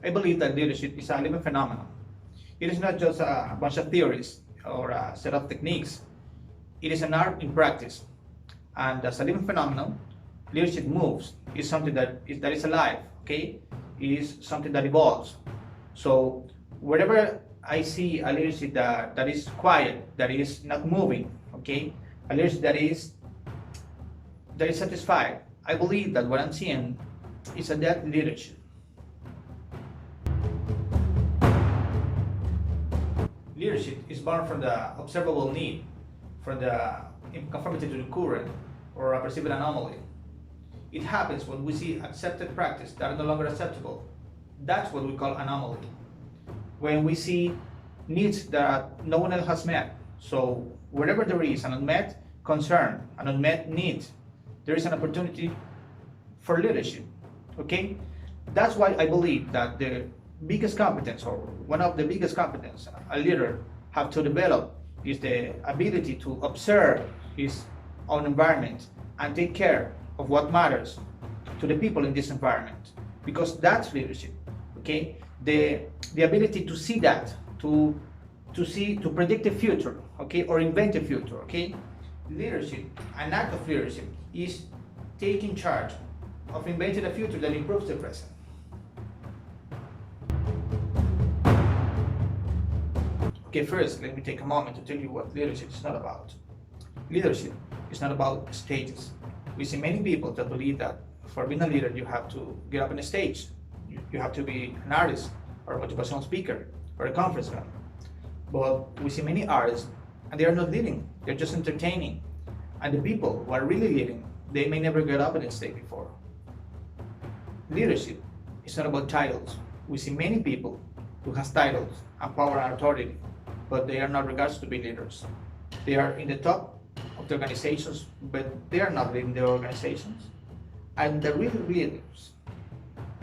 I believe that leadership is a living phenomenon. It is not just a bunch of theories or a set of techniques. It is an art in practice. And as a living phenomenon, leadership moves. It's something that is alive, okay? It is something that evolves. So wherever I see a leadership that is quiet, that is not moving, okay? A leadership that is satisfied, I believe that what I'm seeing is a dead leadership. Leadership is born from the observable need, from the conformity to the current, or a perceived anomaly. It happens when we see accepted practice that are no longer acceptable. That's what we call anomaly. When we see needs that no one else has met. So wherever there is an unmet concern, an unmet need, there is an opportunity for leadership, okay? That's why I believe that the biggest competence, or one of the biggest competence a leader have to develop, is the ability to observe his own environment and take care of what matters to the people in this environment, because that's leadership, okay? The ability to see that, to predict the future, okay, or invent the future, okay? Leadership, an act of leadership, is taking charge of inventing a future that improves the present. Okay, first, let me take a moment to tell you what leadership is not about. Leadership is not about stages. We see many people that believe that for being a leader, you have to get up on a stage. You have to be an artist, or a motivational speaker, or a conference man. But we see many artists, and they are not leading, they're just entertaining. And the people who are really leading, they may never get up on a stage before. Leadership is not about titles. We see many people who has titles and power and authority, but they are not regarded to be leaders. They are in the top of the organizations, but they are not leading their organizations. And the real leaders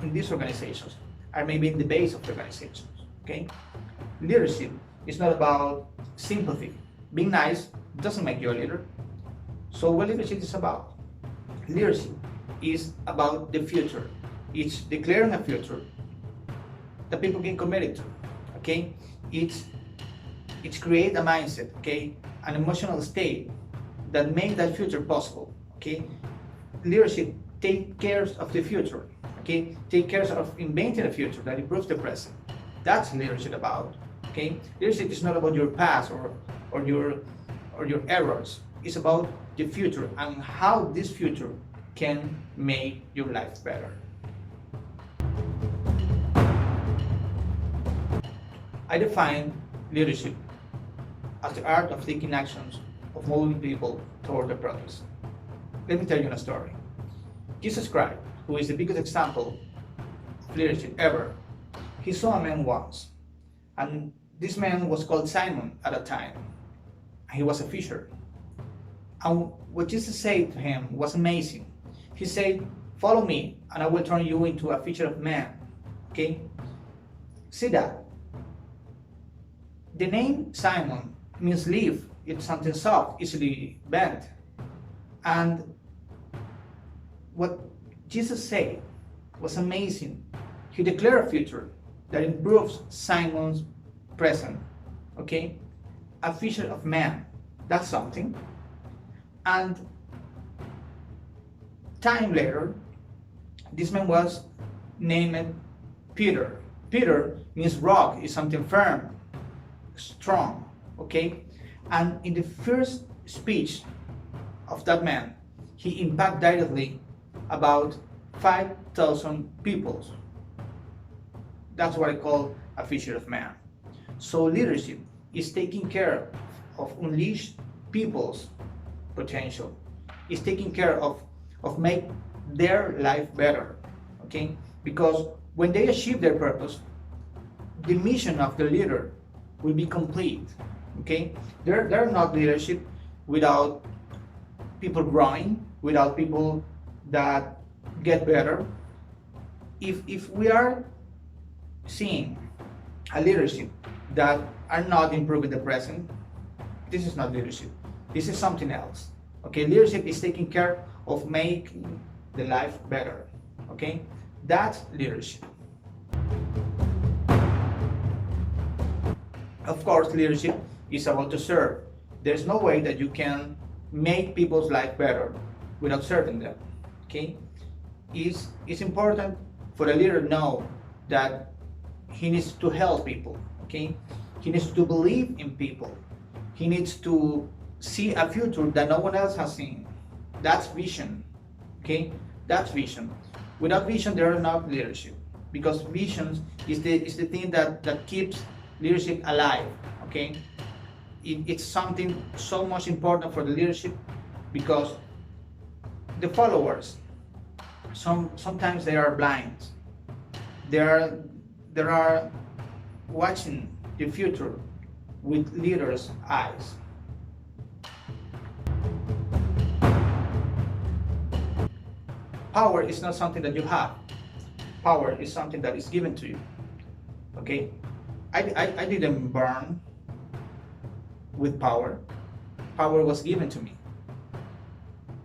in these organizations are maybe in the base of the organizations, okay? Leadership is not about sympathy. Being nice doesn't make you a leader. So what leadership is about? Leadership is about the future. It's declaring a future that people can commit to, okay? It's create a mindset, okay? An emotional state that make that future possible, okay? Leadership take care of the future, okay? Take care of inventing a future that improves the present. That's leadership about, okay? Leadership is not about your past or your errors. It's about the future and how this future can make your life better. I define leadership as the art of taking actions, of moving people toward the purpose. Let me tell you a story. Jesus Christ, who is the biggest example of leadership ever, he saw a man once, and this man was called Simon at a time. He was a fisher. And what Jesus said to him was amazing. He said, "Follow me, and I will turn you into a fisher of men." Okay? See that? The name Simon means leaf. It's something soft, easily bent. And what Jesus said was amazing. He declared a future that improves Simon's present. Okay? A fisher of men. That's something. And time later, this man was named Peter. Peter means rock, is something firm, strong, okay? And in the first speech of that man, he impacted directly about 5,000 people. That's what I call a fisher of man. So leadership is taking care of unleashed people's potential. It's taking care of make their life better, okay? Because when they achieve their purpose, the mission of the leader will be complete, okay? They're not leadership without people growing, without people that get better. If we are seeing a leadership that are not improving the present, this is not leadership. This is something else. Okay, leadership is taking care of making the life better. Okay, that's leadership. Of course, leadership is about to serve. There's no way that you can make people's life better without serving them. Okay? It's important for a leader to know that he needs to help people. Okay? He needs to believe in people. He needs to see a future that no one else has seen. That's vision. Okay? That's vision. Without vision, there are not leadership, because vision is the thing that keeps leadership alive. Okay? It's something so much important for the leadership, because the followers, sometimes they are blind. They are watching the future with leaders' eyes. Power is not something that you have. Power is something that is given to you. Okay? I didn't burn with power. Power was given to me.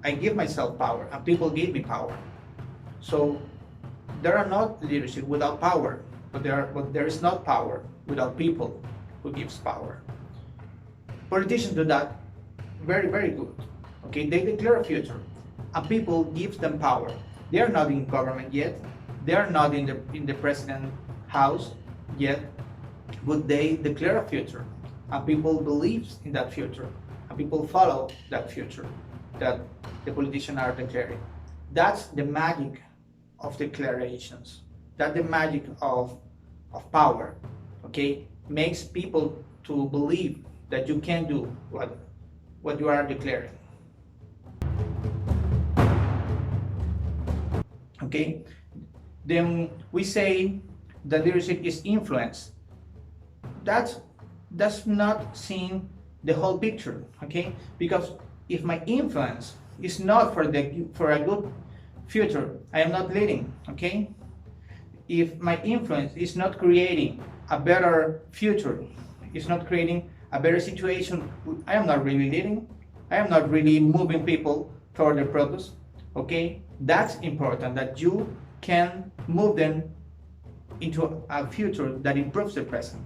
I give myself power, and people gave me power. So there are not leadership without power, but there is not power without people who gives power. Politicians do that very, very good. Okay, they declare a future, and people gives them power. They are not in government yet. They are not in the president house yet, but they declare a future, and people believe in that future, and people follow that future that the politicians are declaring. That's the magic of declarations. That's the magic of power. Okay, makes people to believe that you can do what you are declaring. Okay, then we say that leadership is influence. That's not seeing the whole picture. Okay, because if my influence is not for a good future, I am not leading. Okay, if my influence is not creating a better future, it's not creating a better situation, I am not really leading. I am not really moving people toward their purpose. Okay, that's important, that you can move them into a future that improves the present.